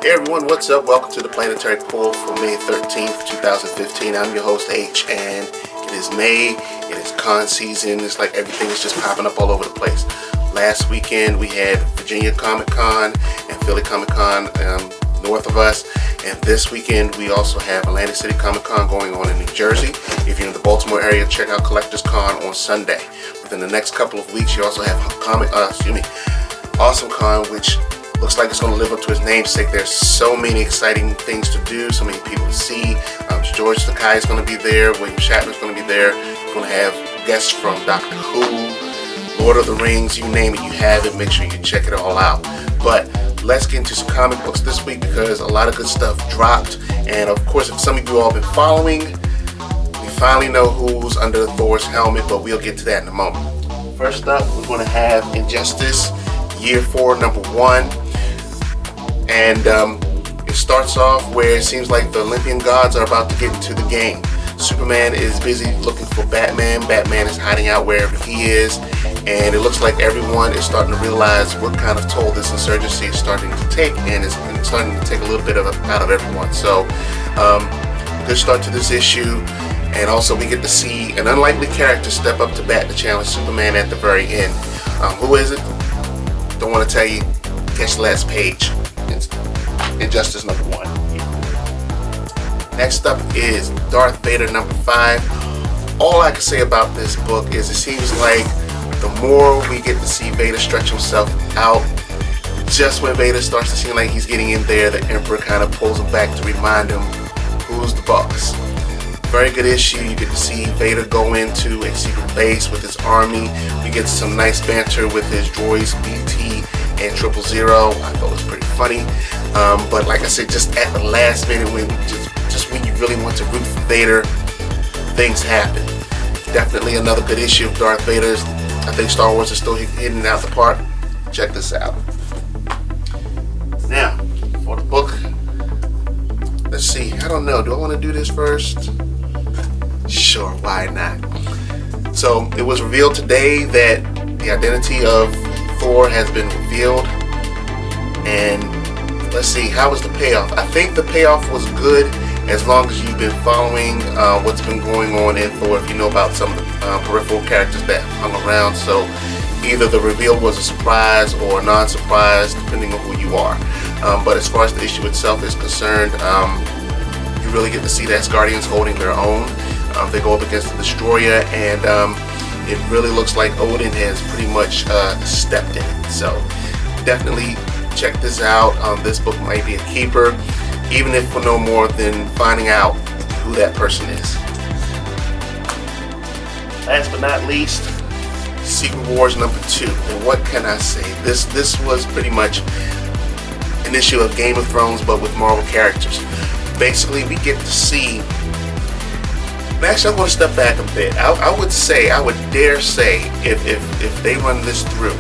Hey everyone, what's up? Welcome to the Planetary Pull for May 13th, 2015. I'm your host H, and it is May, it is con season. It's like everything is just popping up all over the place. Last weekend we had Virginia Comic Con and Philly Comic Con north of us, and this weekend we also have Atlantic City Comic Con going on in New Jersey. If you're in the Baltimore area, check out Collectors Con on Sunday. Within the next couple of weeks, you also have Awesome Con, which looks like it's going to live up to its namesake. There's so many exciting things to do, so many people to see. George Takei is going to be there. William Shatner is going to be there. We're going to have guests from Doctor Who, Lord of the Rings, you name it, you have it. Make sure you check it all out. But let's get into some comic books this week because a lot of good stuff dropped. And of course, if some of you all have been following, we finally know who's under Thor's helmet, but we'll get to that in a moment. First up, we're going to have Injustice Year 4, number 1. And it starts off where it seems like the Olympian gods are about to get into the game. Superman is busy looking for Batman. Batman is hiding out wherever he is. And it looks like everyone is starting to realize what kind of toll this insurgency is starting to take. And it's starting to take a little bit out of everyone. So, good start to this issue. And also we get to see an unlikely character step up to bat to challenge Superman at the very end. Who is it? Don't want to tell you. Catch the last page. Injustice number 1. Next up is Darth Vader number 5. All I can say about this book is it seems like the more we get to see Vader stretch himself out, just when Vader starts to seem like he's getting in there, the Emperor kind of pulls him back to remind him who's the boss. Very good issue. You get to see Vader go into a secret base with his army. We get some nice banter with his droids BT and 000. I thought it was pretty funny. But like I said, just at the last minute, when just when you really want to root for Vader, things happen. Definitely another good issue of Darth Vader's. I think Star Wars is still hitting it out the park. Check this out. Now, for the book, let's see. I don't know. Do I want to do this first? Sure, why not? So it was revealed today that the identity of Thor has been revealed, and let's see, how was the payoff? I think the payoff was good as long as you've been following what's been going on in Thor, if you know about some of the peripheral characters that hung around. So either the reveal was a surprise or a non-surprise, depending on who you are. But as far as the issue itself is concerned, you really get to see the Asgardians holding their own. They go up against the Destroyer, and it really looks like Odin has pretty much stepped in it. So definitely check this out. This book might be a keeper, even if for no more than finding out who that person is. Last but not least, Secret Wars number 2. And what can I say? This was pretty much an issue of Game of Thrones, but with Marvel characters. Basically, we get to see. Actually, I'm going to step back a bit. I would dare say, if they run this through,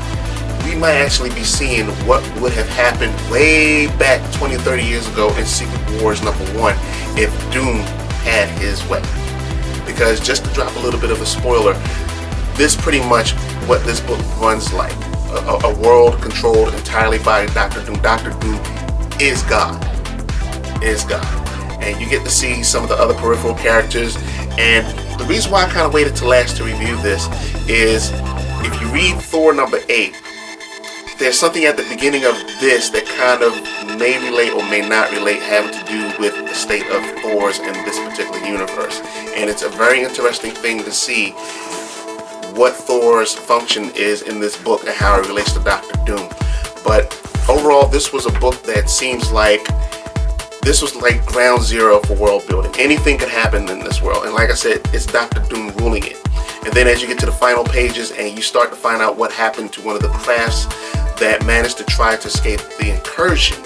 we might actually be seeing what would have happened way back 20, 30 years ago in Secret Wars number 1 if Doom had his way. Because just to drop a little bit of a spoiler, this pretty much what this book runs like. A world controlled entirely by Dr. Doom. Dr. Doom is God. Is God. And you get to see some of the other peripheral characters. And the reason why I kind of waited till last to review this is if you read Thor number 8, there's something at the beginning of this that kind of may relate or may not relate, having to do with the state of Thor's in this particular universe. And it's a very interesting thing to see what Thor's function is in this book and how it relates to Doctor Doom. But overall, this was a book that seems like this was like ground zero for world building. Anything could happen in this world. And like I said, it's Dr. Doom ruling it. And then as you get to the final pages and you start to find out what happened to one of the crafts that managed to try to escape the incursion,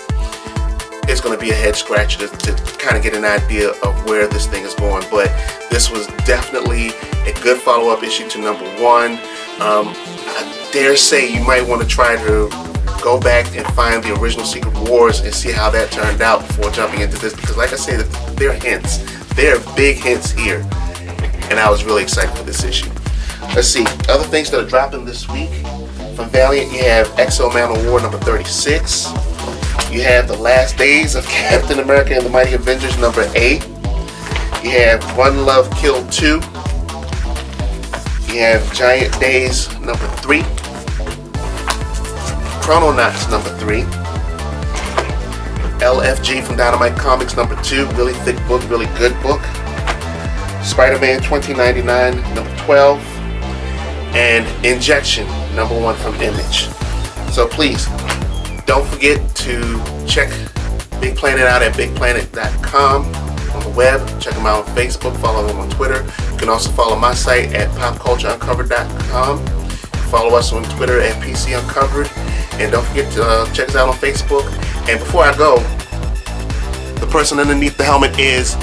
it's going to be a head scratcher to kind of get an idea of where this thing is going. But this was definitely a good follow-up issue to number 1. I dare say you might want to try to go back and find the original Secret Wars and see how that turned out before jumping into this, because like I said, there are hints. There are big hints here, and I was really excited for this issue. Let's see, other things that are dropping this week. From Valiant, you have X-O Man of War number 36. You have The Last Days of Captain America and the Mighty Avengers number 8. You have One Love Kill 2. You have Giant Days number 3. Chrononauts number 3. LFG from Dynamite Comics number 2. Really thick book, really good book. Spider-Man 2099 number 12. And Injection number 1 from Image. So please, don't forget to check Big Planet out at bigplanet.com on the web. Check them out on Facebook, follow them on Twitter. You can also follow my site at popcultureuncovered.com. Follow us on Twitter at PCUncovered. And don't forget to check us out on Facebook. And before I go, the person underneath the helmet is